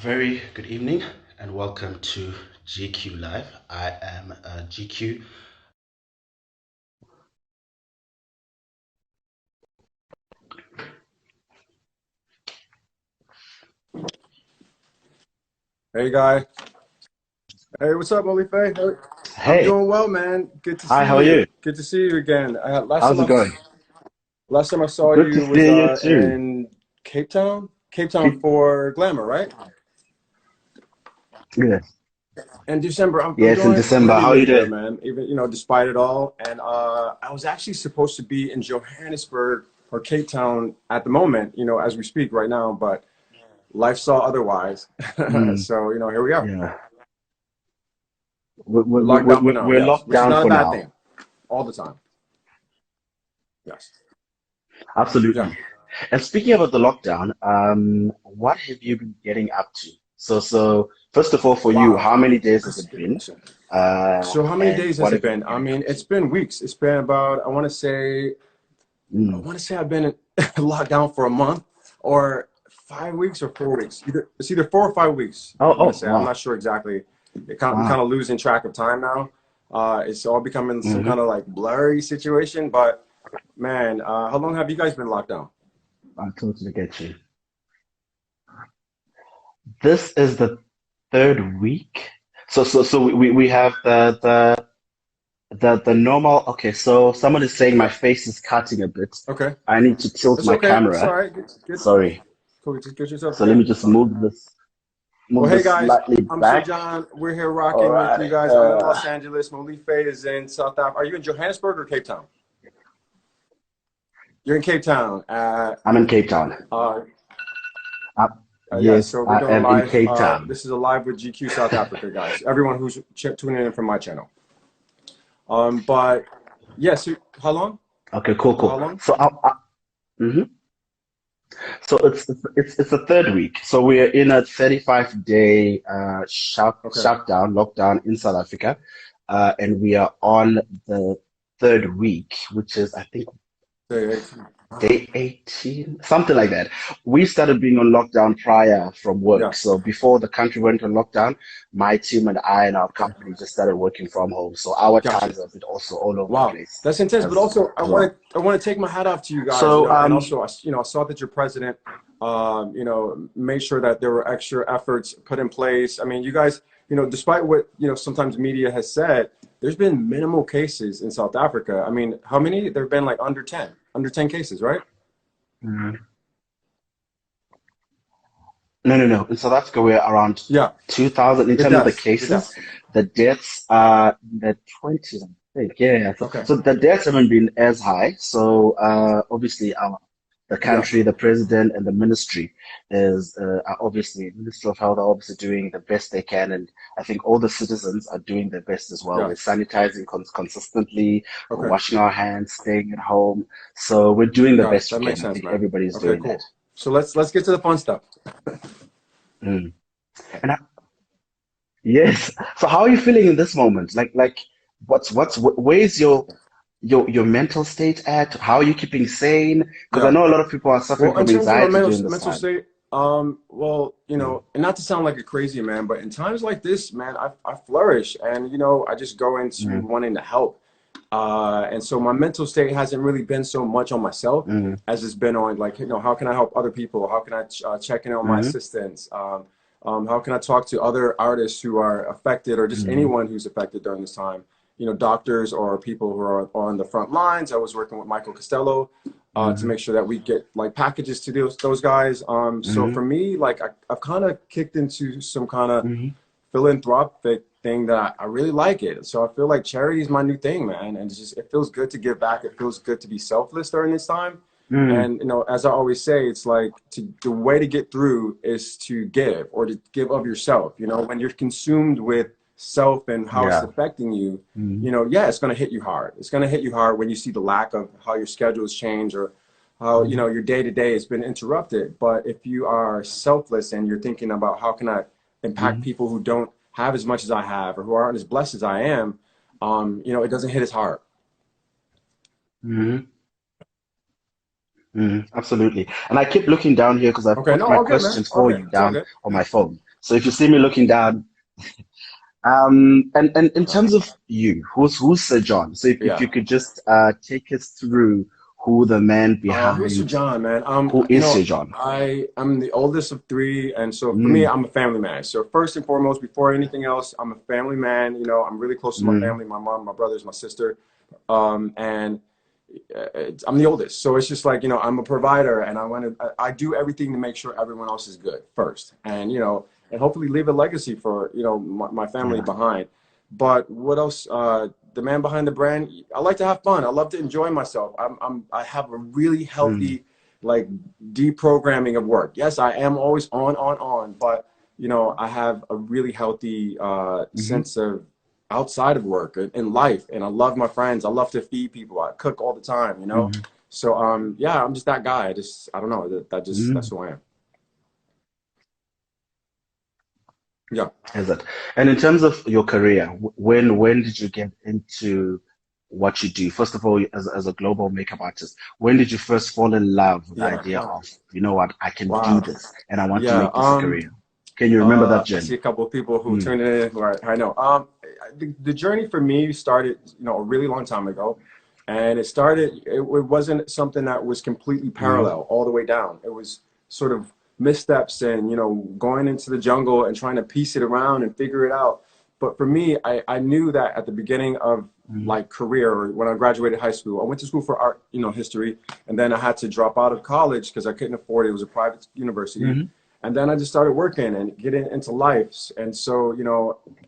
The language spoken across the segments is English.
Very good evening and welcome to GQ Live. I am GQ. Hey, guy. Hey, what's up, Molife? I'm Hey, doing well, man. Good to hi, see how are you. you? Good to see you again. How's it going? Last time I saw Good to you was see you too. in Cape Town. Cape Town Keep- for Glamour, right? Yes, In December. I'm yes, in doing December. really, How are you really good, doing? man. Even, despite it all. And I was actually supposed to be in Johannesburg or Cape Town at the moment, as we speak right now, but life saw otherwise. Mm, So, here we are. yeah, We're locked down for now, we're yes, locked which is down not a for bad now. thing all the time. Yes. Yeah. Absolutely. And speaking about the lockdown, what have you been getting up to? So first of all, for you, Wow. how many days has That's a it good been? question. Uh, So how many and days has what it have you been? been I getting up mean, to? it's been weeks. It's been about, I Mm, want to say I've been locked down for a month or 5 weeks or 4 weeks. It's either 4 or 5 weeks. I want to say. I'm wow, not sure exactly. I'm kind wow. of losing track of time now. It's all becoming some Hmm. kind of like blurry situation. But man, how long have you guys been locked down? I totally get you. This is the third week. So we have the normal. Okay, so someone is saying my Yeah. face is cutting a bit. Okay. I need to tilt That's my okay. It's all camera. right. Get, Sorry. cool. Just get yourself So let together. me It's just fine. Well, move hey this guys, slightly I'm Sir back. John. We're here All rocking with you right. guys. I'm in Los Angeles. Molife is in South Africa. Are you in Johannesburg or Cape Town? You're in Cape Town. I'm in Cape Town. Uh, yeah, Yes, so we're I doing a am in live. Cape Town. This is a live with GQ South Africa, guys. Everyone who's tuning in from my channel. But yes, yeah, so how long? Okay, cool, For how cool. long? So mhm. So it's the third week. So we're in a 35-day Okay. shutdown, lockdown in South Africa, and we are on the third week, which is I think Wow. day 18, something like that. We started being on lockdown prior from work. Yeah. So before the country went on lockdown, my team and I and our company just started working from home. So our Gotcha. times are a bit also all over the Wow, place that's intense. But as also, I as want well. to I want to take my hat off to you guys. So And also, I saw that your president, made sure that there were extra efforts put in place. I mean, you guys, despite what sometimes media has said, there's been minimal cases in South Africa. I mean, how many? There've been like under ten cases, right? Mhm. No. In South Africa, we're around Yeah, 2,000 in the terms of the deaths, cases. The deaths are in the 20s, I think. Yeah. So, Okay, so the deaths haven't been as high. So, obviously, the yeah, country, the president, and the ministry are obviously, Ministry of Health are obviously doing the best they can. And I think all the citizens are doing their best as well. yeah. We're sanitizing consistently, we're Okay, washing our hands, staying at home. So we're doing the got it. best we That makes can. I sense, think man. everybody's Okay, doing that. cool. So let's get to the fun stuff. Mm. And yes. So how are you feeling in this moment? Where's your mental state at? How are you keeping sane? Because I Yeah. know a lot of people are suffering Well, in from terms of my anxiety mental during this mental time. state, well, Mm, and not to sound like a crazy man, but in times like this, man, I flourish, and I just go into mm, wanting to help, and so my mental state hasn't really been so much on myself mm, as it's been on like how can I help other people? How can I check in on my mm, assistants? How can I talk to other artists who are affected or just mm, anyone who's affected during this time? Doctors or people who are on the front lines. I was working with Michael Costello to mm, make sure that we get like packages to those guys. So mm, for me, like I've kind of kicked into some kind of mm, philanthropic thing that I really like it. So I feel like charity is my new thing, man. And it feels good to give back. It feels good to be selfless during this time. mm, And as I always say, it's like the way to get through is to give or to give of yourself. When you're consumed with self and how it's yeah. affecting you, Mm, yeah, it's going to hit you hard. It's going to hit you hard when you see the lack of how your schedules change or how mm, your day to day has been interrupted. But if you are selfless and you're thinking about how can I impact mm, people who don't have as much as I have or who aren't as blessed as I am, it doesn't hit as hard. mm, absolutely. And I keep looking down here because I've Okay, put no, my all good, man. questions All for good. you It's all down good. on my phone. So if you see me looking down, and in terms of you, who's Sir John? So if Yeah. you could just take us through who the man Who's Sir behind, John, man? who is Sir John? I'm the oldest of three, and so for me, Mm, I'm a family man. So first and foremost, before anything else, I'm a family man. I'm really close to my mm, family, my mom, my brothers, my sister, and I'm the oldest. So it's just like I'm a provider, and I do everything to make sure everyone else is good first, and and hopefully leave a legacy for my family yeah. behind. But what else? The man behind the brand. I like to have fun. I love to enjoy myself. I have a really Mm, healthy like deprogramming of work. Yes, I am always on, but I have a really healthy hmm sense of outside of work in life, and I love my friends. I love to feed people. I cook all the time. hmm So yeah, I'm just that guy. I don't know. That's mm. who I am. Yeah. Is it? And in terms of your career, when did you get into what you do? First of all, as a global makeup artist, when did you first fall in love with the Yeah. idea of, you know what, I can do Wow. this and I want to Yeah. make this a career? Can you remember that I see journey? a couple of people who Mm, tuned in. Right, I know. The journey for me started, a really long time ago, and it started. It wasn't something that was completely mm, parallel all the way down. It was sort of missteps and going into the jungle and trying to piece it around and figure it out. But for me, I knew that at the beginning of mm, like career, or when I graduated high school, I went to school for art, history, and then I had to drop out of college because I couldn't afford it. It was a private university, mm, and then I just started working and getting into life. And so,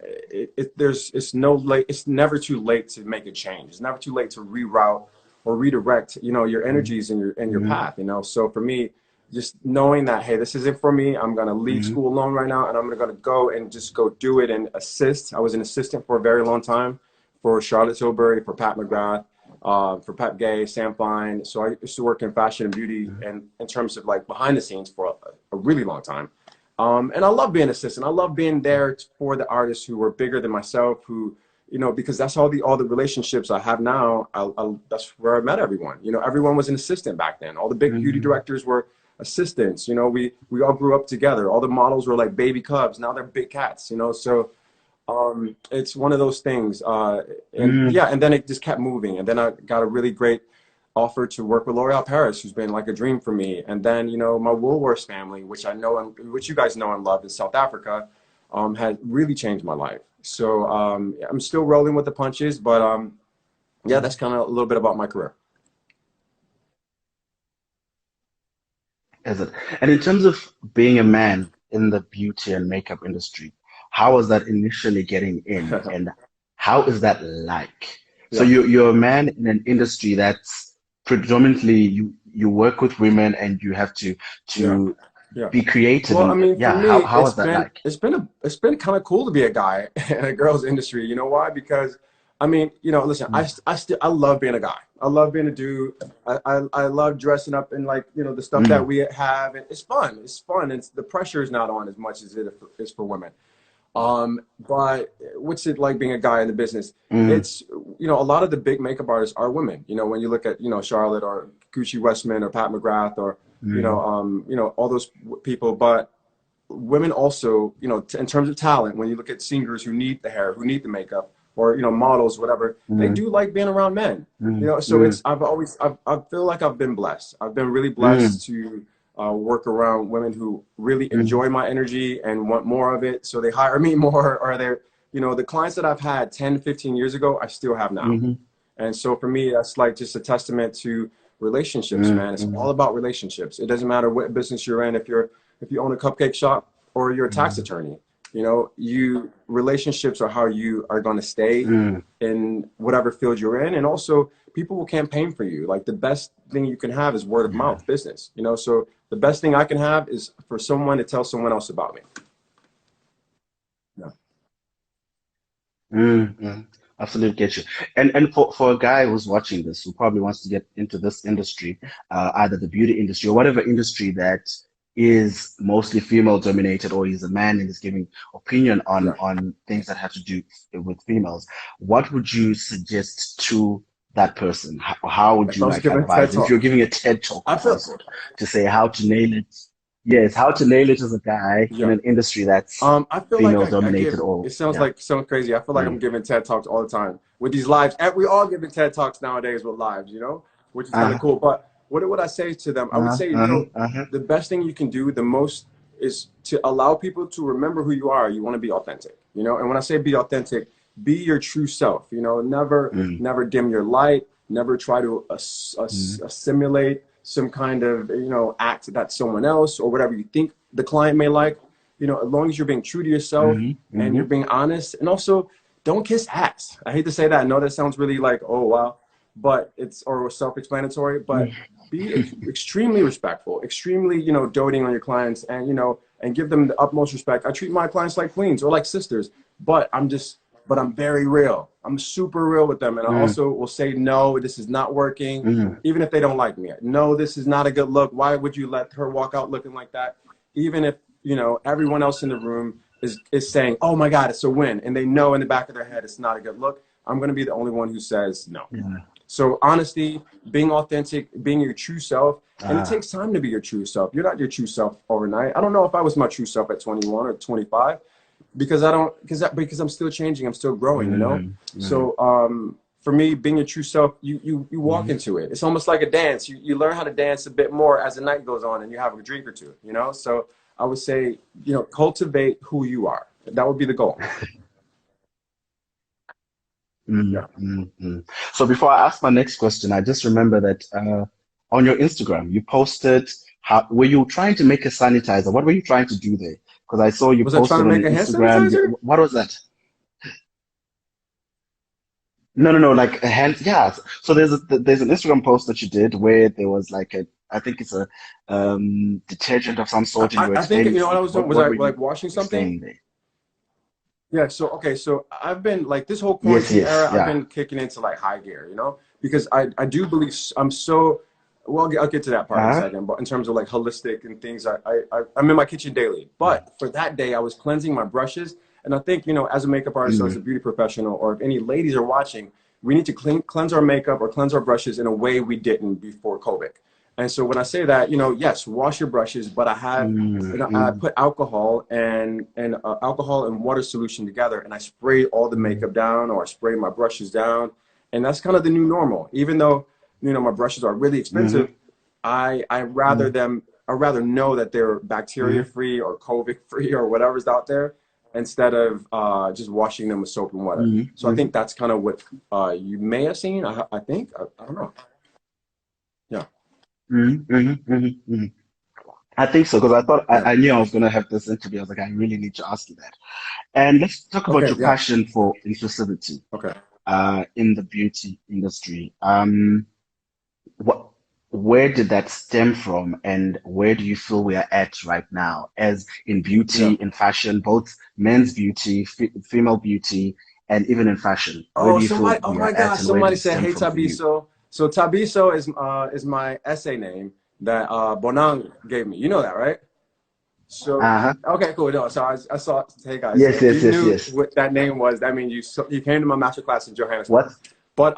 it's no late. It's never too late to make a change. It's never too late to reroute or redirect, your mm, energies and your mm, path. So for me, just knowing that, hey, this isn't for me. I'm gonna leave mm, school alone right now, and I'm gonna go and just go do it and assist. I was an assistant for a very long time for Charlotte Tilbury, for Pat McGrath, for Pat Gay, Sam Fine. So I used to work in fashion and beauty, mm, and in terms of like behind the scenes for a really long time. And I love being an assistant. I love being there for the artists who were bigger than myself, who, because that's all the relationships I have now. That's where I met everyone. Everyone was an assistant back then. All the big beauty mm, directors were assistants. We all grew up together. All the models were like baby cubs. Now they're big cats. So it's one of those things. And mm. yeah, and then it just kept moving. And then I got a really great offer to work with L'Oreal Paris, who's been like a dream for me. And then, my Woolworths family, which I know, and which you guys know and love in South Africa, has really changed my life. So I'm still rolling with the punches, but yeah, that's kind of a little bit about my career. Is it? And in terms of being a man in the beauty and makeup industry, how was that initially getting in, and how is that like? So Yeah, you're a man in an industry that's predominantly you work with women and you have yeah, to yeah. be creative Well, I and mean, for yeah, me, how is that like? it's been kind of cool to be a guy in a girl's industry. You know why? Because I mean, listen, Mm, I love being a guy. I love being a dude. I love dressing up in like the stuff that mm, we have, and it's fun. It's fun. It's the pressure is not on as much as it is for women. But what's it like being a guy in the business? mm, It's, a lot of the big makeup artists are women. When you look at, Charlotte or Gucci Westman or Pat McGrath or, mm, all those people. But women also, in terms of talent, when you look at singers who need the hair, who need the makeup, or, models, whatever, they mm, do like being around men. mm, So mm, I feel like I've been blessed. I've been really mm, blessed to work around women who really mm, enjoy my energy and want more of it. So they hire me more, or they're, the clients that I've had 10, 15 years ago, I still have now. mm, And so for me, that's like just a testament to relationships, mm, man. It's all mm, about relationships. It doesn't matter what business you're in. If you own a cupcake shop or you're a tax mm, attorney, you relationships are how you are going to stay mm. in whatever field you're in. And also people will campaign for you. Like the best thing you can have is word of Yeah. mouth business, so the best thing I can have is for someone to tell someone else about me. Yeah. Mm, mm. Absolutely get you. And for a guy who's watching this, who probably wants to get into this industry, either the beauty industry or whatever industry that is mostly female dominated, or he's a man and is giving opinion Yeah. on things that have to do with females, what would you suggest to that person? How would If you I was like giving a TED advise if you're talk, giving a TED talk I of some feel sort to say how to nail it? Yes, how to nail it as a guy in Yeah. an industry that's I feel like female I dominated give, or it sounds yeah. like so crazy. I feel like I'm Mm. giving TED Talks all the time with these lives. And we all giving TED Talks nowadays with lives, you know, which is kind of Uh-huh, cool. But what would I say to them? I would uh-huh, say, uh-huh, uh-huh. the best thing you can do the most is to allow people to remember who you are. You want to be authentic, you know? And when I say be authentic, be your true self, you know, Mm, never dim your light, never try to mm, assimilate some kind of, act that someone else or whatever you think the client may like. As long as you're being true to yourself mm, and you're mm, being honest, and also don't kiss ass. I hate to say that. I know that sounds really like, oh wow, but it's or self-explanatory. But mm. be extremely respectful, extremely doting on your clients, and and give them the utmost respect. I treat my clients like queens or like sisters, but I'm very real. I'm super real with them, and I Mm, also will say no, this is not working, mm, even if they don't like me. No, this is not a good look. Why would you let her walk out looking like that? Even if everyone else in the room is saying, "Oh my God, it's a win," and they know in the back of their head it's not a good look. I'm going to be the only one who says no. yeah. So honesty, being authentic, being your true self, and it Ah, takes time to be your true self. You're not your true self overnight. I don't know if I was my true self at 21 or 25 because I don't because I'm still changing, I'm still growing, mm, mm, So for me, being your true self, you walk mm. into it. It's almost like a dance. You learn how to dance a bit more as the night goes on and you have a drink or two, So I would say, cultivate who you are. That would be the goal. Mm, Yeah. mm, mm. So before I ask my next question, I just remember that on your Instagram, you posted how were you trying to make a sanitizer? What were you trying to do there? Because I saw you Was I trying to posted on make your a hand Instagram. sanitizer? What was that? No, no, no, like a hand. Yeah. So there's an Instagram post that you did where there was like a I think it's a detergent of some sort, and you were I think, explaining what I something. was doing was What I were you like washing something. explaining there? Yeah, so okay, so I've been like this whole Yes, quarantine yes, era, I've yeah. been kicking into like high gear, because I do believe I'm so well. I'll get to that part in a Uh-huh. second, but in terms of like holistic and things, I'm in my kitchen daily. But for that day, I was cleansing my brushes, and I think as a makeup artist or as a Mm, beauty professional, or if any ladies are watching, we need to cleanse our makeup or cleanse our brushes in a way we didn't before COVID. And so when I say that, yes, wash your brushes, but mm, I mm, put alcohol and alcohol and water solution together, and I sprayed all the mm, makeup down, or I sprayed my brushes down, and that's kind of the new normal. Even though my brushes are really mm, expensive, mm, I rather know that they're bacteria mm, free or COVID free or whatever's out there, instead of just washing them with soap and water. mm, So I mm, think that's kind of what you may have seen. I think I don't know. Yeah. mm, mm, mm, mm. I think so because I thought Yeah. I knew I was going to have this interview. I was like, I really need to ask you that. And let's talk about Okay. your Yeah. passion for inclusivity Okay. in the beauty industry. What, where did that stem from, and where do you feel we are at right now, as in beauty, Yeah. in fashion, both men's beauty, female beauty, and even in fashion? Where Oh, do you feel somebody! Oh we my are at, gosh! and where did Somebody it said, stem "Hey, from for you? Tabiso." So Tabiso is my essay name that Bonang gave me. You know that, right? So Uh-huh. okay, cool. No, so I saw. Hey guys, Yes, if yes, you yes, knew yes. what that name was, that means you came to my master class in Johannesburg. What? But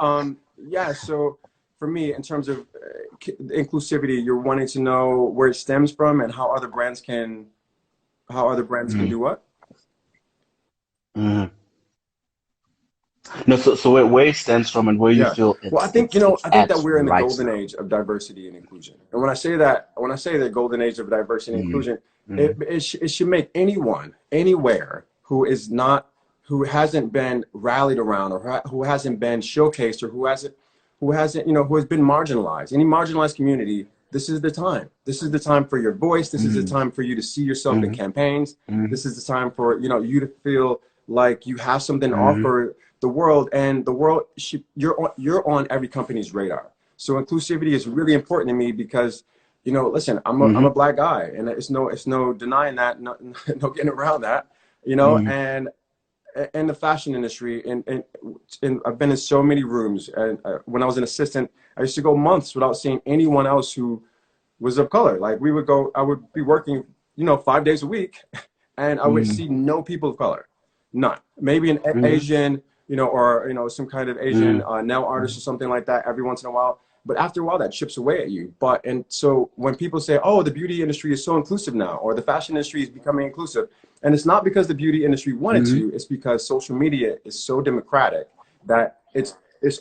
yeah. So for me, in terms of inclusivity, you're wanting to know where it stems from and how other brands can Mm, do what? mm. No, so where it stands from and where you Yeah. feel Well, it's I think at that we're in the right golden now. age of diversity and inclusion. And when I say the golden age of diversity and Mm, inclusion, mm, it should make anyone, anywhere who hasn't been rallied around, or who hasn't been showcased, or who has been marginalized, any marginalized community. This is the time. This is the time for your voice. This is the mm, time for you to see yourself in mm, campaigns. mm, This is the time for you to feel like you have something to mm, offer the world, and the world you're on every company's radar. So inclusivity is really important to me because listen, I'm a mm, black guy, and it's no denying that, no, no getting around that, mm, and in the fashion industry, and I've been in so many rooms, and when I was an assistant, I used to go months without seeing anyone else who was of color. Like I would be working 5 days a week, and I would mm, see no people of color, none. Maybe an mm, Asian, or some kind of Asian mm, nail artist or mm, something like that every once in a while. but after a while that chips away at you. And so when people say, oh, the beauty industry is so inclusive now, or the fashion industry is becoming inclusive, and it's not because the beauty industry wanted to, it's because social media is so democratic that it's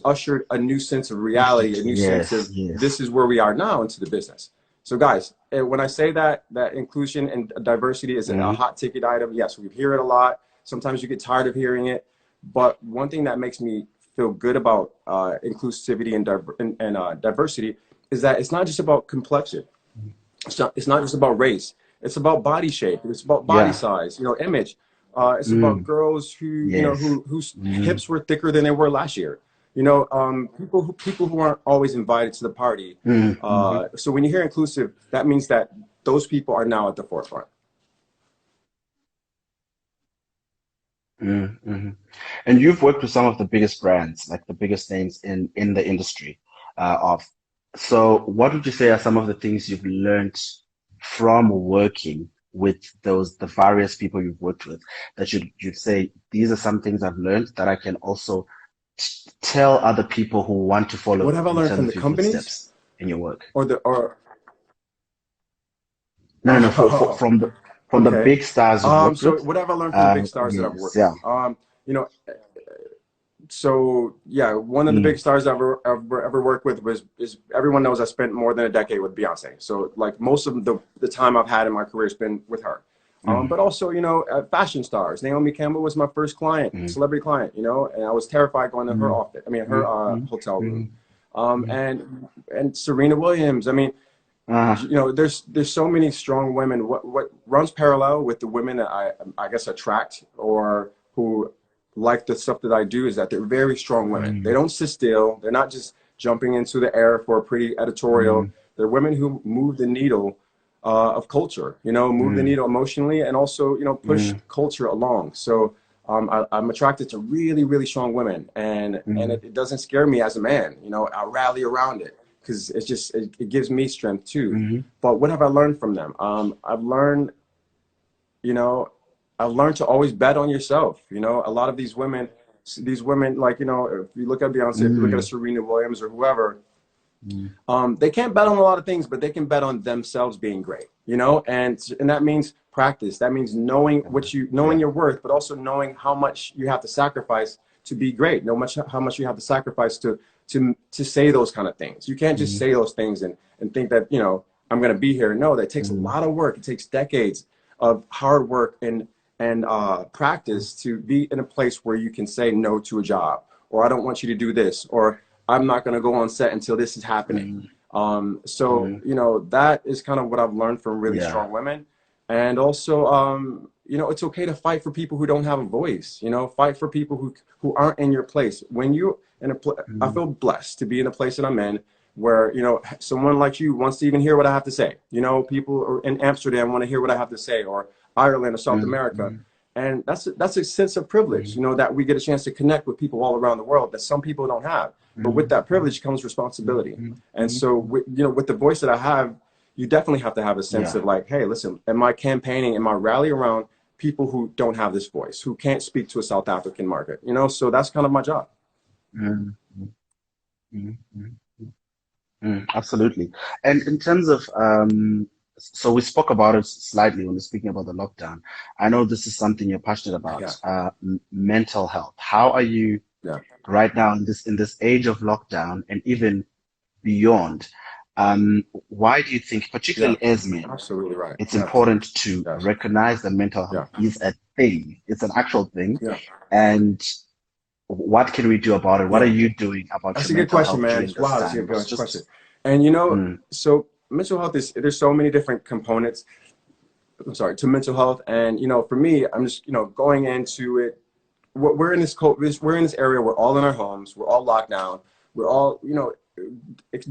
ushered a new sense of reality, a new sense of this is where we are now into the business. So guys, when I say that inclusion and diversity is a hot ticket item, yes, we hear it a lot. Sometimes you get tired of hearing it. But one thing that makes me feel good about inclusivity and diversity is that it's not just about complexion. It's not just about race. It's about body shape. It's about body size, image. It's about girls who, whose hips were thicker than they were last year. People who aren't always invited to the party. So when you hear inclusive, that means that those people are now at the forefront. And you've worked with some of the biggest brands, like the biggest names in the industry. So what would you say are some of the things you've learned from working with the various people you've worked with, that you'd say, these are some things I've learned that I can also tell other people who want to follow? What have I learned from the companies in your work? From the big stars you've worked with? What have I learned from the big stars that I've worked with? One of the big stars I've ever worked with is everyone knows I spent more than a decade with Beyonce. So like most of the time I've had in my career has been with her. But also, fashion stars. Naomi Campbell was my first client, celebrity client, and I was terrified going to her office. I mean, her hotel room. And Serena Williams. I mean, there's so many strong women. What runs parallel with the women that I guess attract or who like the stuff that I do is that they're very strong women. They don't sit still. They're not just jumping into the air for a pretty editorial. They're women who move the needle of culture, move the needle emotionally and also, push culture along. So I'm attracted to really, really strong women, and it doesn't scare me as a man. I rally around it because it gives me strength too. But what have I learned from them? I've learned to always bet on yourself. A lot of these women, like, if you look at Beyonce, if you look at a Serena Williams or whoever, they can't bet on a lot of things, but they can bet on themselves being great, and that means practice. That means knowing knowing your worth, but also knowing how much you have to sacrifice to be great, how much you have to sacrifice to say those kind of things. You can't just say those things and think that, I'm going to be here. No, that takes a lot of work. It takes decades of hard work and practice to be in a place where you can say no to a job, or I don't want you to do this, or I'm not going to go on set until this is happening. That is kind of what I've learned from really strong women. And also, it's okay to fight for people who don't have a voice, fight for people who aren't in your place. When you I feel blessed to be in a place that I'm in where, someone like you wants to even hear what I have to say. People in Amsterdam want to hear what I have to say, or Ireland or South America. And that's a sense of privilege, that we get a chance to connect with people all around the world that some people don't have. But with that privilege comes responsibility. And so, with the voice that I have, you definitely have to have a sense of like, hey, listen, am I campaigning, am I rallying around people who don't have this voice, who can't speak to a South African market, so that's kind of my job. Absolutely. And in terms of, so we spoke about it slightly when we're speaking about the lockdown. I know this is something you're passionate about, mental health. How are you right now in this age of lockdown and even beyond? Why do you think, particularly as men, absolutely right, it's important to recognize that mental health is a thing, it's an actual thing, and what can we do about it? What are you doing about That's your a good question, man. Wow, that's a good question. And so mental health there's so many different components, to mental health. And for me, I'm just going into it. We're in this area. We're all in our homes. We're all locked down. We're all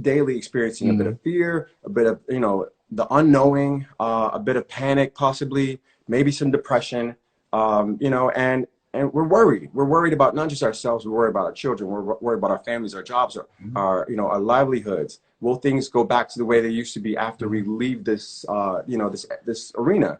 daily experiencing a bit of fear, a bit of the unknowing, a bit of panic, possibly maybe some depression, and we're worried. We're worried about not just ourselves. We're worried about our children. We're worried about our families, our jobs, our livelihoods. Will things go back to the way they used to be after we leave this this arena?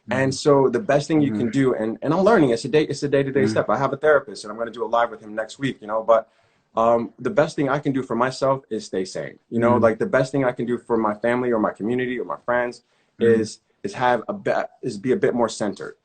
And so the best thing you can do, and I'm learning, it's a day-to-day step. I have a therapist, and I'm going to do a live with him next week. But The best thing I can do for myself is stay sane. You know, like the best thing I can do for my family or my community or my friends is have a bit, is be a bit more centered.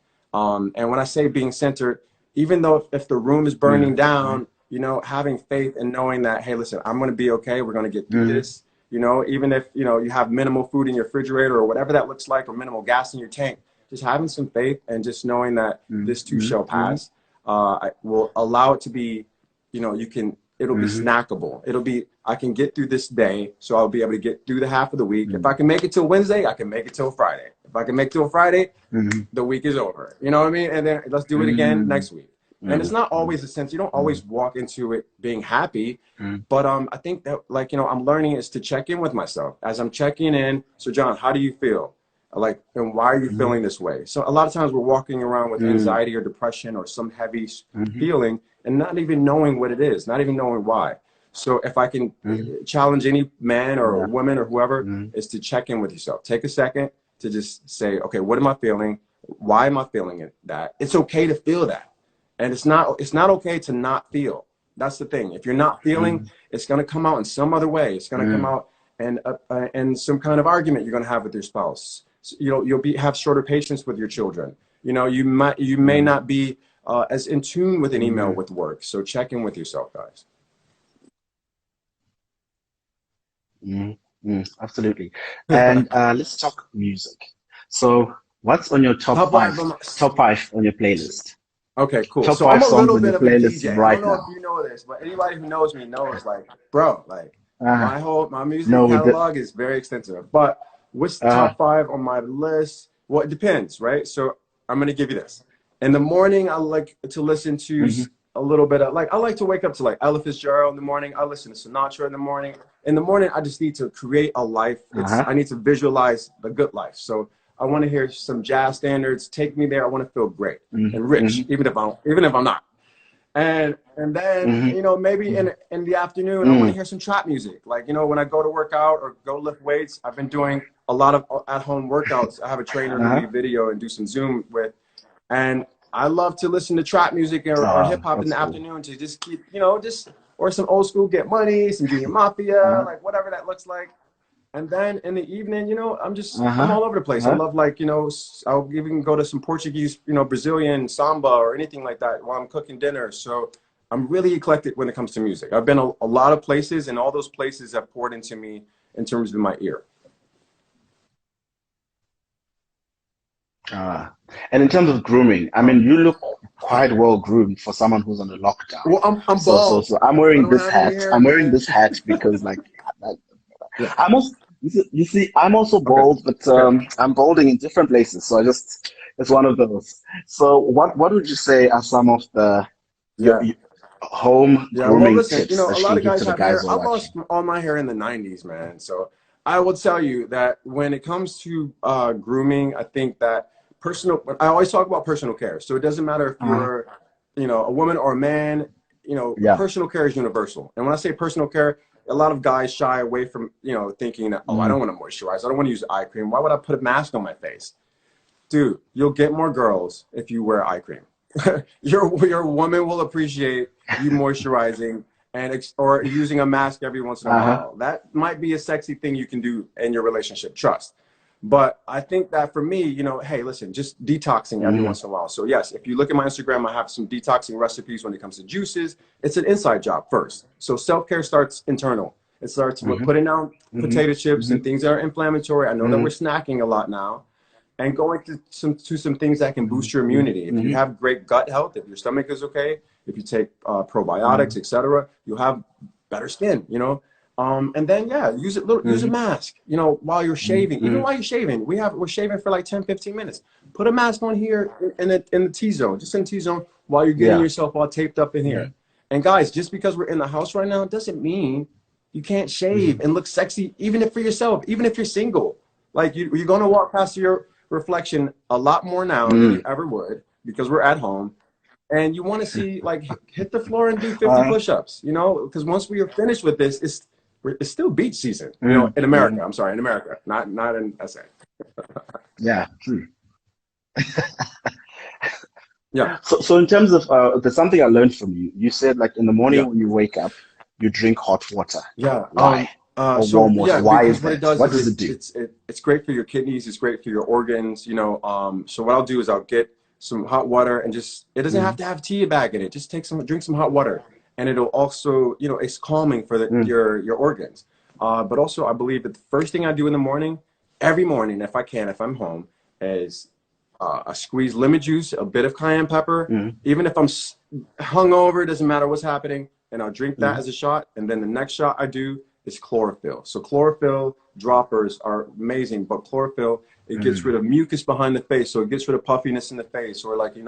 And when I say being centered, even though if the room is burning down, you know, having faith and knowing that, hey, listen, I'm going to be okay. We're going to get through this. You know, even if, you know, you have minimal food in your refrigerator or whatever that looks like, or minimal gas in your tank, just having some faith and just knowing that this too shall pass, will allow it to be, you know, you can, it'll be snackable. It'll be, I can get through this day. So I'll be able to get through the half of the week. If I can make it till Wednesday, I can make it till Friday. If I can make it till Friday, the week is over. You know what I mean? And then let's do it again next week. And it's not always a sense, you don't always walk into it being happy, but I think that, like, you know, I'm learning is to check in with myself as I'm checking in. So John, how do you feel? Like, and why are you feeling this way? So a lot of times we're walking around with anxiety or depression or some heavy feeling and not even knowing what it is, not even knowing why. So if I can challenge any man or woman or whoever is to check in with yourself. Take a second to just say, okay, what am I feeling? Why am I feeling it? That it's okay to feel that. And it's not okay to not feel. That's the thing. If you're not feeling, it's going to come out in some other way. It's going to come out and some kind of argument you're going to have with your spouse. So, you know, have shorter patience with your children. You know, you may not be as in tune with an email with work. So check in with yourself, guys. Absolutely. And let's talk music. So what's on your top five on your playlist? Okay, cool. Top So five I'm a songs little on your bit of a playlist DJ. I right don't know if now. you know this, but anybody who knows me knows, like, bro, like Uh, my music no, we did. catalog is very extensive. But what's the Uh, top five on my list? Well, it depends, right? So I'm gonna give you this. In the morning, I like to listen to a little bit of, like, I like to wake up to like Ella Fitzgerald in the morning. I listen to Sinatra in the morning. In the morning, I just need to create a life. I need to visualize the good life. So I want to hear some jazz standards. Take me there. I want to feel great and rich, even if I'm not. And then, you know, maybe in the afternoon, I want to hear some trap music. Like, you know, when I go to work out or go lift weights, I've been doing a lot of at-home workouts. I have a trainer who we video and do some Zoom with. And I love to listen to trap music or hip hop in that's the cool. afternoon to just keep, you know, just, or some old school Get Money, some Junior Mafia, like whatever that looks like. And then in the evening, you know, I'm all over the place. I love, like, you know, I'll even go to some Portuguese, you know, Brazilian samba or anything like that while I'm cooking dinner. So I'm really eclectic when it comes to music. I've been a lot of places, and all those places have poured into me in terms of my ear. And in terms of grooming, I mean, you look quite well groomed for someone who's on a lockdown. Well, I'm bald. So I'm I wearing don't this have any hat. hair, I'm wearing man. this hat because, like, Yeah. I'm also, you see, I'm also Okay. bald, but Okay. I'm balding in different places. So it's one of those. So what would you say are some of your Yeah. home Yeah, well, grooming listen, you tips know, a that you lot can of give guys to the have guys hair. who are I watching? lost all my hair in the 90s, man. So I will tell you that when it comes to grooming, I think that I always talk about personal care. So it doesn't matter if Uh, you're, you know, a woman or a man, you know, yeah. personal care is universal. And when I say personal care, a lot of guys shy away from, you know, thinking that, oh, I don't Mm, want to moisturize. I don't want to use eye cream. Why would I put a mask on my face? Dude, you'll get more girls if you wear eye cream. Your woman will appreciate you moisturizing or using a mask every once in a uh-huh. while. That might be a sexy thing you can do in your relationship. Trust. But I think that for me, you know, hey, listen, just detoxing every Mm, once in a while. So yes, if you look at my Instagram, I have some detoxing recipes when it comes to juices. It's an inside job first. So self-care starts internal. It starts with mm-hmm, putting down mm-hmm, potato chips mm-hmm, and things that are inflammatory. I know that we're mm-hmm, snacking a lot now, and going to some things that can boost your mm-hmm, immunity. If you mm-hmm, have great gut health, if your stomach is okay, if you take probiotics, etc., you'll have better skin. You know, and then yeah, use a mm-hmm, mask. You know, while you're shaving, even mm-hmm, while you're shaving, we're shaving for like 10, 15 minutes. Put a mask on here in the T zone, just in the T zone, while you're getting yeah. yourself all taped up in here. And guys, just because we're in the house right now doesn't mean you can't shave Mm-hmm, and look sexy, even if for yourself, even if you're single. Like you're going to walk past your reflection a lot more now than you mm, ever would because we're at home. And you want to see, like, hit the floor and do 50 uh, push-ups, you know, because once we are finished with this, it's still beach season, you know, mm, in mm, America. I'm sorry, in America, not in SA. yeah, true. Yeah, So in terms of there's something I learned from you. You said like in the morning yeah, when you wake up, you drink hot water. Yeah. Why? Or So warm water? yeah, Why because is what it that? does What is does it do? it's great for your kidneys. It's great for your organs. You know. So what I'll do is I'll get some hot water and just it doesn't have Mm, to have tea bag in it. Just drink some hot water, and it'll also it's calming for mm. your organs. But also I believe that the first thing I do in the morning, every morning if I can, if I'm home, is I squeeze lemon juice, a bit of cayenne pepper, Mm, even if I'm hungover, it doesn't matter what's happening, and I'll drink that mm, as a shot. And then the next shot I do is chlorophyll. So chlorophyll droppers are amazing, but chlorophyll, it gets mm. rid of mucus behind the face, so it gets rid of puffiness in the face, or like if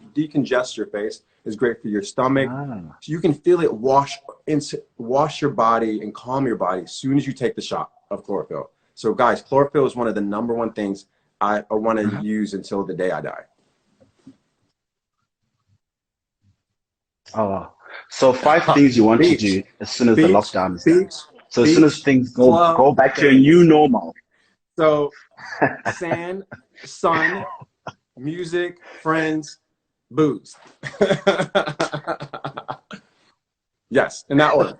you decongest your face, is great for your stomach. Ah. So you can feel it wash your body and calm your body as soon as you take the shot of chlorophyll. So guys, chlorophyll is one of the number one things I want to Uh-huh. use until the day I die. Oh, wow. So 5 things you want to Beach, do as soon as the beach, lockdown is done. beach, So as soon as beach, things club, go back to a new dance. normal. So sand, sun, music, friends, booze. Yes, in that order.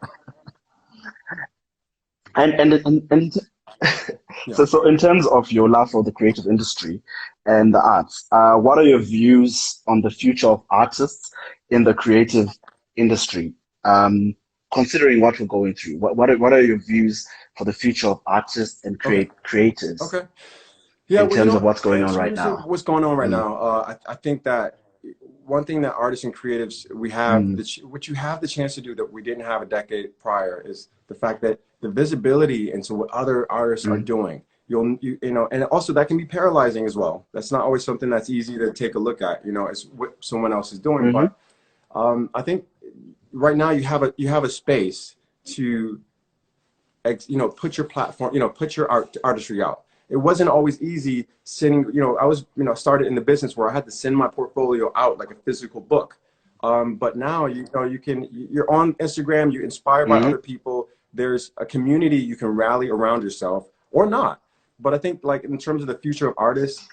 And Yeah. so in terms of your love for the creative industry and the arts, what are your views on the future of artists in the creative industry? Considering what we're going through, what are your views for the future of artists and Okay. creatives Okay. Yeah, in well, terms of what's going in on right terms of now? what's going on right Mm, now, I think that one thing that artists and creatives we have, mm, what you have the chance to do that we didn't have a decade prior, is the fact that the visibility into what other artists are mm, doing. And also that can be paralyzing as well. That's not always something that's easy to take a look at. It's what someone else is doing. mhm, But I think right now you have a space to put your platform, put your artistry out. It wasn't always easy sending, I was, started in the business where I had to send my portfolio out like a physical book. But now, you're on Instagram, you're inspired by mhm, other people. There's a community you can rally around yourself or not. But I think like in terms of the future of artists,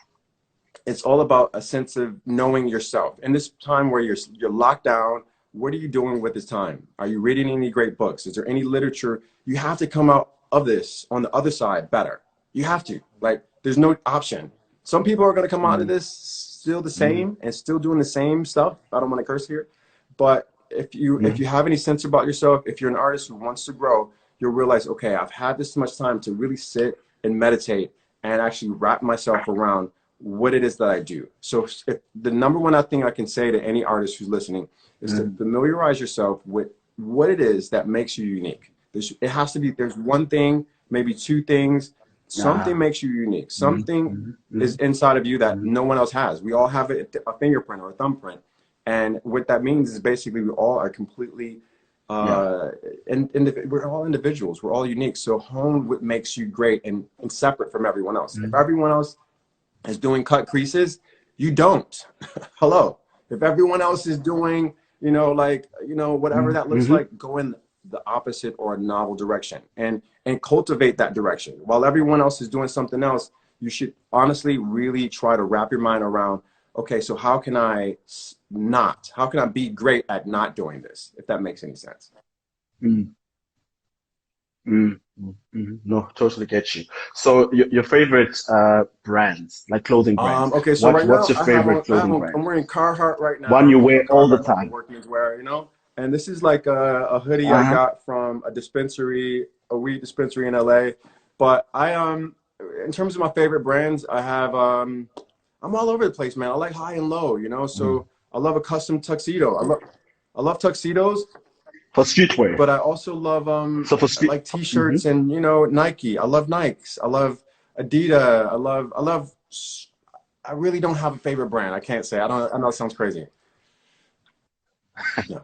it's all about a sense of knowing yourself. In this time where you're locked down, what are you doing with this time? Are you reading any great books? Is there any literature? You have to come out of this on the other side better. You have to. Like, there's no option. Some people are going to come out of mm, this still the mm, same and still doing the same stuff. I don't want to curse here, but if mm, you have any sense about yourself, if you're an artist who wants to grow, you'll realize, okay, I've had this much time to really sit and meditate and actually wrap myself around what it is that I do. So if the number one thing I can say to any artist who's listening is to mm. familiarize yourself with what it is that makes you unique. There's one thing, maybe two things, something Ah, makes you unique. mhm, Something mhm, is mhm, inside of you that mhm. no one else has. We all have a fingerprint or a thumbprint. And what that means is basically we all are completely Yeah. and we're all individuals. We're all unique. So hone what makes you great and separate from everyone else. If Mm, everyone else is doing cut creases, you don't. Hello. If everyone else is doing, whatever mm, that looks mhm. like, go in the opposite or a novel direction and cultivate that direction. While everyone else is doing something else, you should honestly really try to wrap your mind around, okay, so how can I be great at not doing this, if that makes any sense? Mm, No, totally get you. So your favorite brands, like clothing brands. Okay, so right What's now your favorite clothing brand? I'm wearing Carhartt right One now. you I'm a wear all the Carhartt, like a time. workman's wear, and this is like a hoodie I Uh-huh. got from a weed dispensary in LA. But in terms of my favorite brands, I'm all over the place, man. I like high and low, Mm. so I love a custom tuxedo. I love tuxedos, For streetwear. but I also love So for I street. like t-shirts Mhm. and Nike. I love Nikes. I love Adidas. I love I really don't have a favorite brand. I can't say. I know it sounds crazy. Yeah.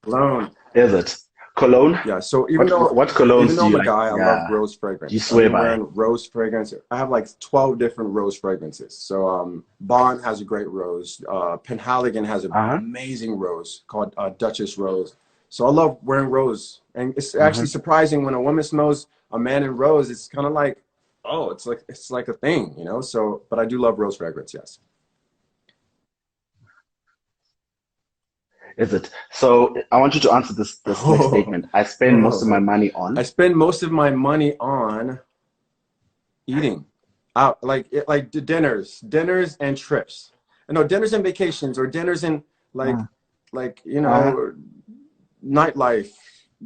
Cologne. Is it cologne? Yeah. So What even colognes though do I'm you a like? guy, I love Yeah. rose Do you fragrance. I've swear been by? wearing rose fragrance. I have like 12 different rose fragrances. So Bond has a great rose. Penhaligon has an Uh-huh. amazing rose called Duchess Rose. So I love wearing rose. And it's actually Uh-huh. surprising when a woman smells a man in rose, it's kind of like, oh, it's like a thing, So but I do love rose fragrance, yes. Is it? So I want you to answer this next statement. I spend most of my Oh, money I on. spend most of my money on eating out, like dinners and trips. No, dinners and vacations, or dinners and Uh, like like uh, nightlife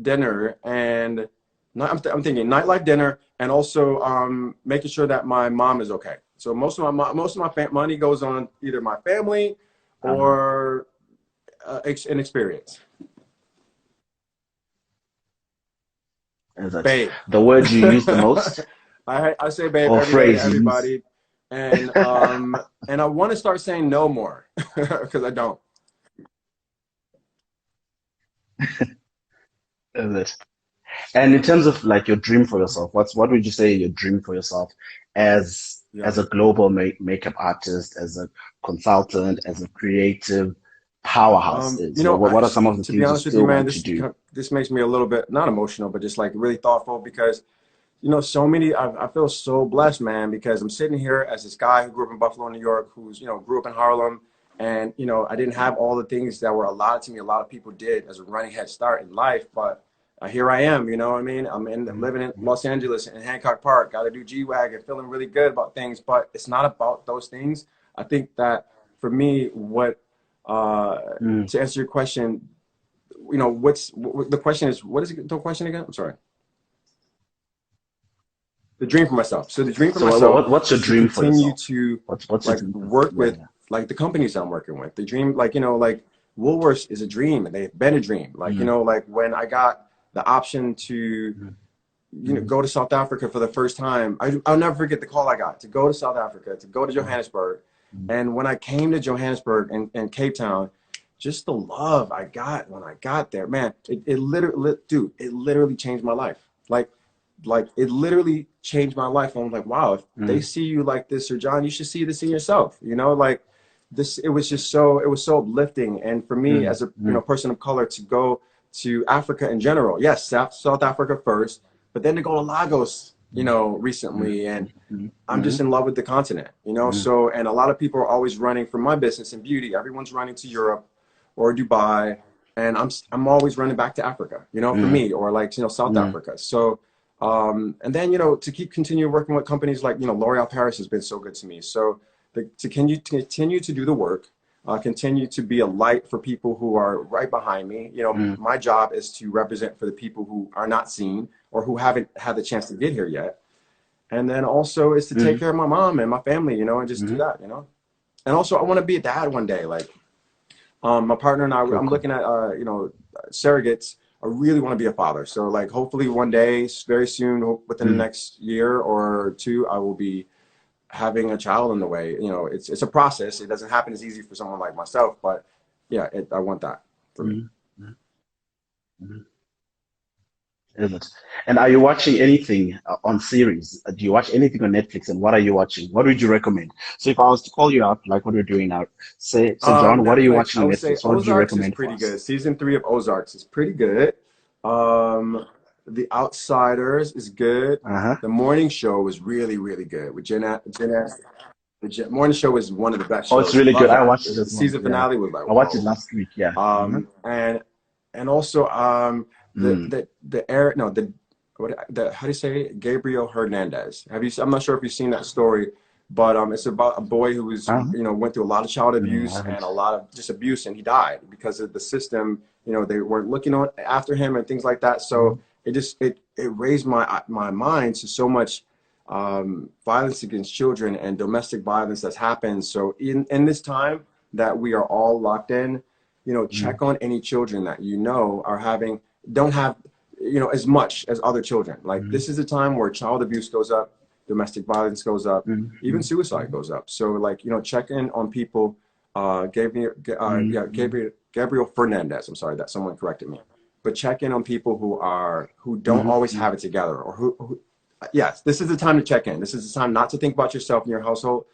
dinner, and I'm thinking nightlife dinner, and also making sure that my mom is okay. So most of my money goes on either my family uh, or an experience. is it Babe. the word you use the most I say babe or every day to phrase you use? everybody, and I want to start saying no more because I don't. Is it? And in terms of like your dream for yourself, what would you say your dream for yourself Yeah. as a global makeup artist, as a consultant, as a creative powerhouse is? What are some of the To be things you honest with you, still man, want to do? this makes me a little bit not emotional, but just like really thoughtful because so many. I feel so blessed, man, because I'm sitting here as this guy who grew up in Buffalo, New York, who's grew up in Harlem, and I didn't have all the things that were allotted to me. A lot of people did as a running head start in life, but here I am. You know what I mean? Living in Los Angeles in Hancock Park. Got to do G wagon, feeling really good about things, but it's not about those things. I think that for me, what uh, Mm. to answer your question, the question is, what is the question again? I'm sorry. The dream for myself. So the dream for So myself what's your is to dream for continue yourself? to What's your like dream for yourself? work Yeah, with yeah. like the companies I'm working with. The dream, like Woolworths is a dream, and they've been a dream. Mm, Like when I got the option to mm, mm, go to South Africa for the first time, I'll never forget the call I got to go to South Africa, to go to mm, Johannesburg. mm, And when I came to Johannesburg and Cape Town, just the love I got when I got there, man, it literally, dude, it literally changed my life. Like it literally changed my life. I'm like, wow, if they mm, see you like this, or John, you should see this in yourself. Like this, it was so uplifting. And for me, mm, as a mm, person of color, to go to Africa in general, yes, South Africa first, but then to go to Lagos, mm, mm, recently, and mm, I'm just mm, in love with the continent, mm, So, and a lot of people are always running from my business and beauty. Everyone's running to Europe or Dubai, and I'm always running back to Africa, for mm, me, or like South mm, Africa. So, and then to continue working with companies like L'Oreal Paris has been so good to me. So, continue to do the work, continue to be a light for people who are right behind me. mm, My job is to represent for the people who are not seen or who haven't had the chance to get here yet, and then also is to take mm, care of my mom and my family, and just do mm. that. And also I want to be a dad one day. Like my partner and Cool, I'm cool. looking at surrogates. I really want to be a father. So like hopefully one day, very soon, within the Mm, next year or two, I will be having a child on the way. It's a process. It doesn't happen as easy for someone like myself, but yeah, I want that for me. mm, mm, mm. Is it? And are you watching anything on series? Do you watch anything on Netflix? And what are you watching? What would you recommend? So if I was to call you up, like what we're doing now, say, so John, what are you Netflix, I watching on would say Netflix? What would you Ozarks is recommend for pretty us? good. Season 3 of Ozarks is pretty good. Um, The Outsiders is good. Uh-huh. The Morning Show was really, really good with Jen Aniston. Morning Show is one of the best Oh, it's shows. really good. Love I that. watched it The as well. season Yeah. finale was like, I watched it whoa. last week. Yeah. Uh-huh. And also Mm. the air no the how do you say it? Gabriel Hernandez. I'm not sure if you've seen that story, but it's about a boy who was Uh-huh. went through a lot of child No, I abuse and haven't. a lot of just abuse, and he died because of the system. They weren't looking on after him and things like that. Mm, So it raised my mind to so much violence against children and domestic violence that's happened. So in this time that we are all locked in, mm, check on any children that are having don't have as much as other children. Like mm, this is a time where child abuse goes up, domestic violence goes up, mm, even mm, suicide mm, goes up. So like check in on people. mm, Yeah, mm, Gabriel Fernandez. I'm sorry that someone corrected me, but check in on people who don't mhm, always mm. have it together, or who yes, this is the time to check in. This is the time not to think about yourself and your household,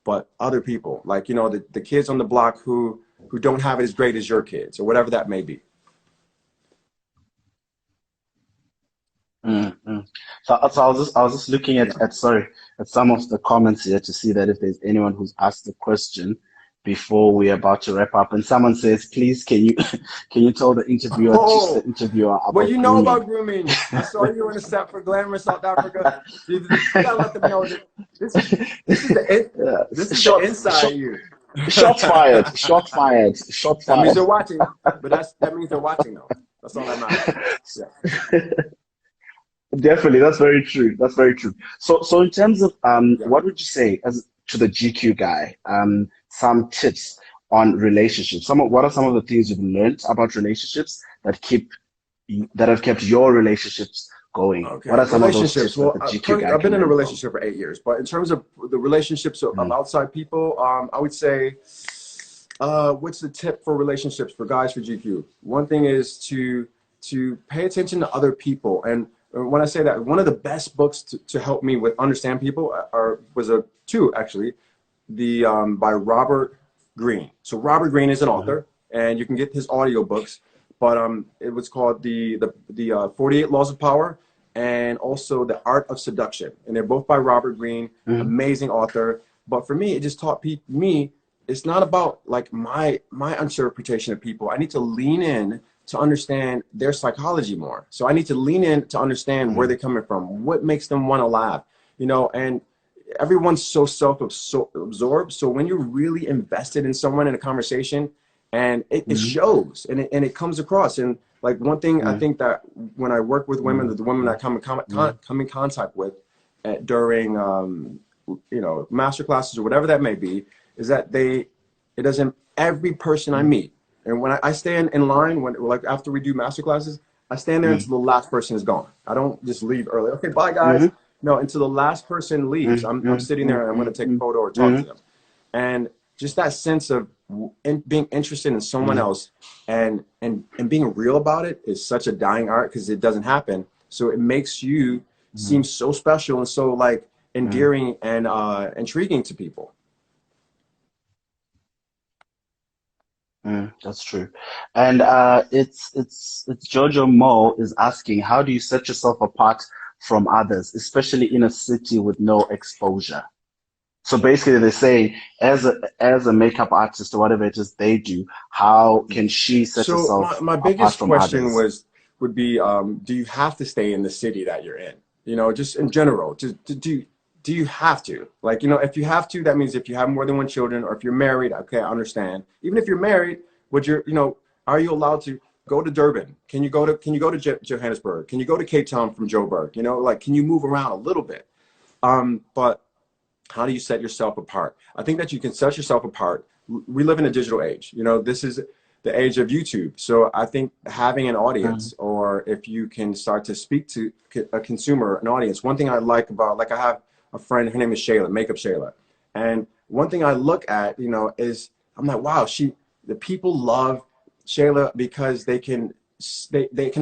but other people, like the kids on the block who don't have it as great as your kids, or whatever that may be. Mm, mm. So I was just looking Yeah. at sorry at some of the comments here to see that if there's anyone who's asked a question before we're about to wrap up, and someone says, "Please, can you can you tell the interviewer, teach the Oh, interviewer well, about you know grooming?" about grooming. I saw you in a set for Glamour South Africa. You gotta let them know that this is Yeah. this is the Shot, inside shot, you. shot fired, shot fired, shot That means fired. they're watching, but that means they're watching though. That's all that matters. Yeah. Definitely, that's very true. That's very true. So in terms of Yeah. what would you say as to the GQ guy? Some tips on relationships. What are some of the things you've learned about relationships that have kept your relationships going? What Okay, are some of those relationships. tips that Well, the GQ guy I've been can in a learn from? relationship for 8 years, but in terms of the relationships of Mm, outside people, I would say, what's the tip for relationships for guys for GQ? One thing is to pay attention to other people, and when I say that, one of the best books to help me with understand people was a two actually, the by Robert Greene. So Robert Greene is an mhm, author, and you can get his audiobooks. But it was called the 48 Laws of Power, and also The Art of Seduction, and they're both by Robert Greene, mhm, amazing author. But for me, it just taught me it's not about like my interpretation of people. I need to lean in to understand their psychology more. So I need to lean in to understand where mhm, they're coming from, what makes them want to laugh, and everyone's so self-absorbed. So when you're really invested in someone in a conversation, and it mhm, shows and it comes across. And like one thing I mhm, think that when I work with women, mhm, the women that I mhm, come in contact with during master classes or whatever that may be, is that it doesn't every person I mhm, meet, and when I stand in line, when like after we do master classes, I stand there mhm, until the last person is gone. I don't just leave early. Okay, bye guys. mhm, No, until the last person leaves. mhm, I'm mhm, sitting there and I'm going mhm, to take a mhm, photo or talk to mhm, them. And just that sense of being interested in someone mhm, else and being real about it is such a dying art because it doesn't happen. So it makes you seem mhm, so special and so like mhm. endearing and intriguing to people. That's true. And it's Jojo Mo is asking, how do you set yourself apart from others, especially in a city with no exposure? So basically they say as a makeup artist or whatever it is they do, how can she set So herself my apart biggest from question others? would be, do you have to stay in the city that you're in? Just in general, do you have to? Like, if you have to, that means if you have more than one children, or if you're married, okay, I understand. Even if you're married, are you allowed to go to Durban? Can you go to Johannesburg? Can you go to Cape Town from Joburg? Like, can you move around a little bit? But how do you set yourself apart? I think that you can set yourself apart. We live in a digital age. This is the age of YouTube. So I think having an Mm, audience, or if you can start to speak to a consumer, an audience. One thing I like about, like, I have a friend, her name is Shayla, Makeup Shayla. And one thing I look at, is I'm like, wow, the people love Shayla because they can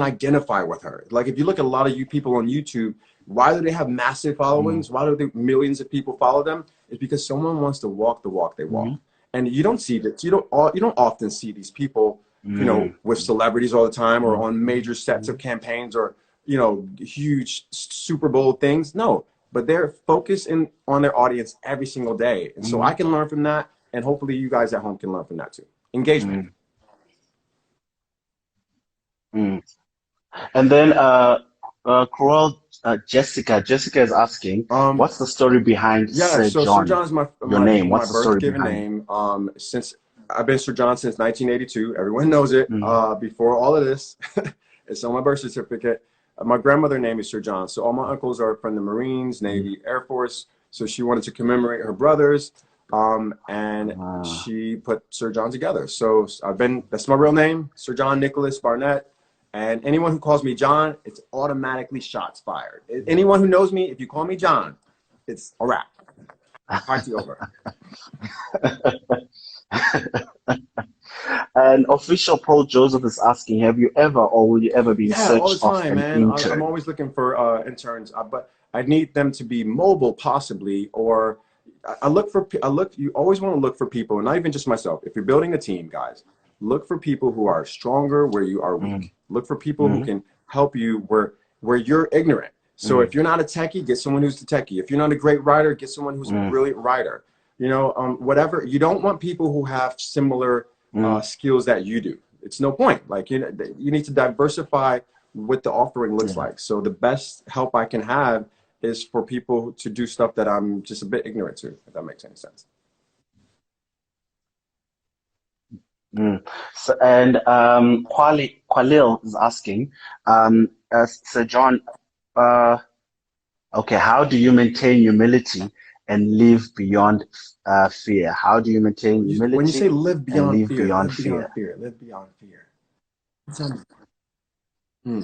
identify with her. Like, if you look at a lot of you people on YouTube, why do they have massive mm, followings? Why do they millions of people follow them? It's because someone wants to walk the walk they walk. mm, And you don't see that. You don't often see these people, mm, with celebrities all the time, or mm, on major sets of mm, campaigns, or huge Super Bowl things. No, but they're focused on their audience every single day. And so I mm, can learn from that, and hopefully you guys at home can learn from that too. Engagement. mm, mm. And then Coral Jessica is asking, Um, what's the story behind Yeah, Sir so Sir John? John is my Your my name. my What's the story birth given behind? name. Since I've been Sir John since 1982, everyone knows it. Mm, Before all of this, it's on my birth certificate. My grandmother's name is Sir John, so all my uncles are from the Marines, mm, Navy, Air Force. So she wanted to commemorate her brothers, and ah. she put Sir John together. So that's my real name, Sir John Nicholas Barnett. And anyone who calls me John, it's automatically shots fired. Anyone who knows me, if you call me John, it's a wrap. Party over. And official Paul Joseph is asking, have you ever or will you ever be in Yeah, all the search of time, an man. I'm intern? always looking for interns, but I need them to be mobile, possibly, or I look for. I look. You always want to look for people, and not even just myself. If you're building a team, guys, look for people who are stronger where you are Mm, weak. Look for people who mm, can help you where you're ignorant. So mm, if you're not a techie, get someone who's the techie. If you're not a great writer, get someone who's a mm, brilliant writer. whatever. You don't want people who have similar Mm, skills that you do. It's no point. Like, you need to diversify what the offering looks yeah. like. So the best help I can have is for people to do stuff that I'm just a bit ignorant to, if that makes any sense. Mm. So, and Kwalil is asking, Sir John, uh, okay, how do you maintain humility and live beyond fear? How do you maintain When you say humility and live beyond fear? live beyond fear. It sounds. Hmm.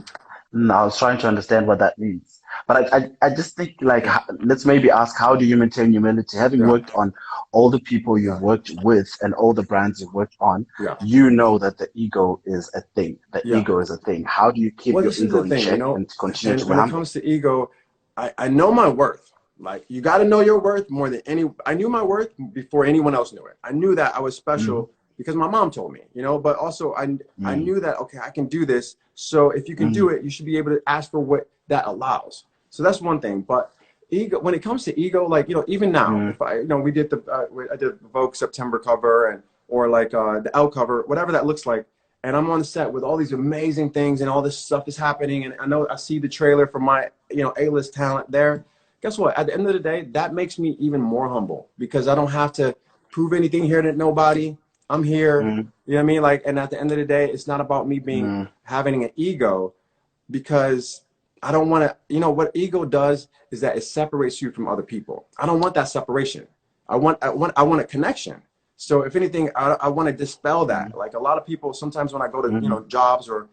No, I was trying to understand what that means. But I just think like let's maybe ask how do you maintain humility? Having Yeah, worked on all the people you've yeah, worked with and all the brands you've worked on, yeah, you know that the ego is a thing. The yeah. ego is a thing. How do you keep Well, your this is ego the in thing, check and continue and to be when it humble? comes to ego, I know my worth. Like, you got to know your worth more than any. I knew my worth before anyone else knew it. I knew that I was Mm, special because my mom told me, but also I mm, knew that, okay, I can do this. So if you can do mm, it, you should be able to ask for what that allows. So that's one thing. But ego, when it comes to ego, like, even now, mm, if we did I did the Vogue September cover, and or like the L cover, whatever that looks like, and I'm on the set with all these amazing things and all this stuff is happening, and I know I see the trailer for my A-list talent there. Guess what? At the end of the day, that makes me even more humble because I don't have to prove anything here to nobody. I'm here. mm, You know what I mean? Like, and at the end of the day, it's not about me mm, having an ego, because I don't want to. What ego does is that it separates you from other people. I don't want that separation. I want a connection. So if anything, I want to dispel mm, that. Like, a lot of people, sometimes when I go to mm, jobs, or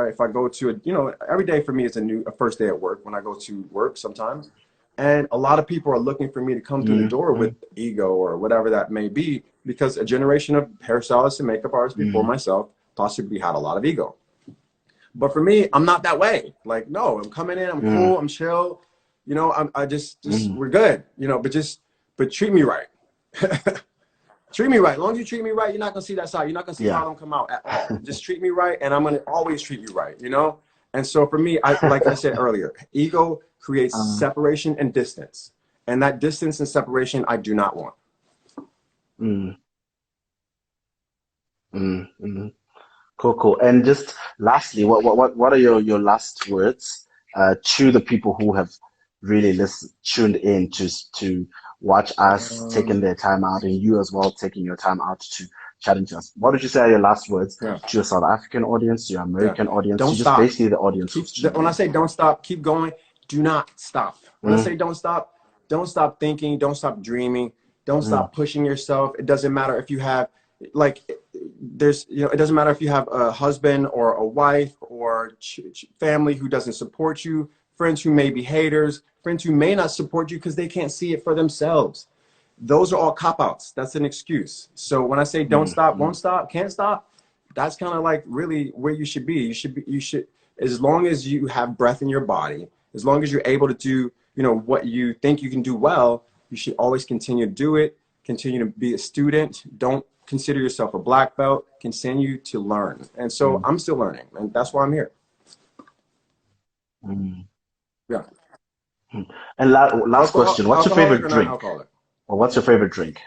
if I go to every day for me is a first day at work when I go to work sometimes. And a lot of people are looking for me to come through the mm, door with mm, ego or whatever that may be, because a generation of hairstylists and makeup artists before mm, myself possibly had a lot of ego. But for me, I'm not that way. Like, no, I'm coming in, I'm mm, cool, I'm chill. I just mm. we're good. But treat me right. Treat me right. As long as you treat me right, you're not gonna see that side. You're not gonna see how I Yeah. don't come out at all. Just treat me right, and I'm gonna always treat you right. And so for me, like I said earlier, ego creates Uh, separation and distance, and that distance and separation I do not want. mm, mm. Cool, cool. And just lastly, what are your last words to the people who have really tuned in to watch us taking Um, their time out and you as well taking your time out to chatting to us? What would you say are your last words yeah, to your South African audience, to your yeah. American audience, Don't to just stop. basically the audience who's tuned When I in? say don't stop, keep going. Do not stop. When I Mm, say don't stop thinking, don't stop dreaming, don't mm, stop pushing yourself. It doesn't matter if you have, like, it doesn't matter if you have a husband or a wife or family who doesn't support you, friends who may be haters, friends who may not support you because they can't see it for themselves. Those are all cop outs. That's an excuse. So when I say don't mm, stop, won't mm, stop, can't stop, that's kind of like really where you should be. You should, as long as you have breath in your body, as long as you're able to do, what you think you can do well, you should always continue to do it. Continue to be a student. Don't consider yourself a black belt. Continue to learn. And so mm, I'm still learning, and that's why I'm here. mm, Yeah. mm. And last question, what's your Alcoholic favorite or drink? non-alcoholic? Or what's your favorite drink?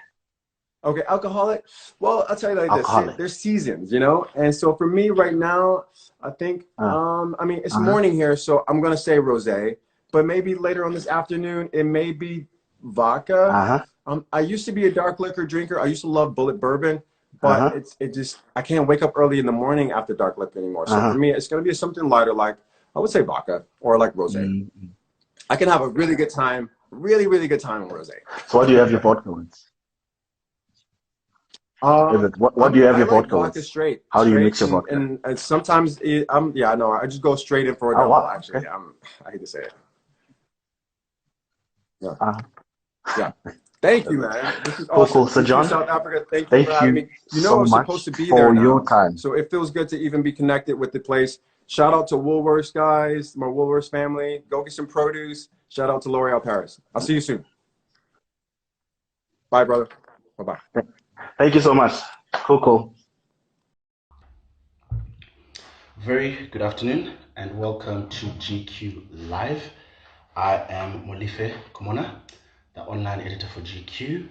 Okay, alcoholic. Well, I'll tell you like this. Alcoholic. There's seasons. And so for me right now, I think, Uh, I mean, it's uh-huh, morning here, so I'm gonna say rosé. But maybe later on this afternoon, it may be vodka. uh-huh, I used to be a dark liquor drinker. I used to love bullet bourbon, but uh-huh, it just, I can't wake up early in the morning after dark liquor anymore. So for uh-huh. me, it's gonna be something lighter, like I would say vodka or like rosé. Mm. I can have a really good time, really, really good time on rosé. So what do you have your vodka with? Is it what do you have I your like vodka vodka with? straight, How do you mix your and vodka? sometimes yeah, no, I just go straight in for a Oh double. wow, Actually, okay. I hate to say it. Yeah, Uh, yeah. Thank you, man. This is cool, cool. awesome. So Since you're John, South Africa, thank you for thank having you me. I so was supposed to much be there for your now, time. so it feels good to even be connected with the place. Shout out to Woolworths guys, my Woolworths family. Go get some produce. Shout out to L'Oreal Paris. I'll see you soon. Bye, brother. Bye bye. Thank you so much. Cool, cool. Very good afternoon and welcome to GQ Live. I am Molife Kumona, the online editor for GQ,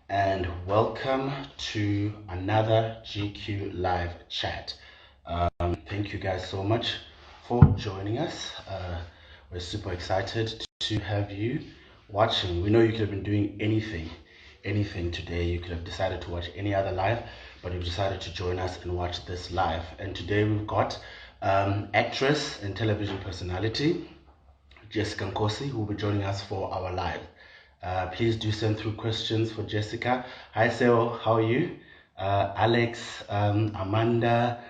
and welcome to another GQ Live chat. Thank you guys so much for joining us. We're super excited to have you watching. We know you could have been doing anything today. You could have decided to watch any other live, but you've decided to join us and watch this live. And today we've got actress and television personality Jessica Nkosi, who will be joining us for our live. Please do send through questions for Jessica. Hi, Seo, how are you? Alex, Amanda,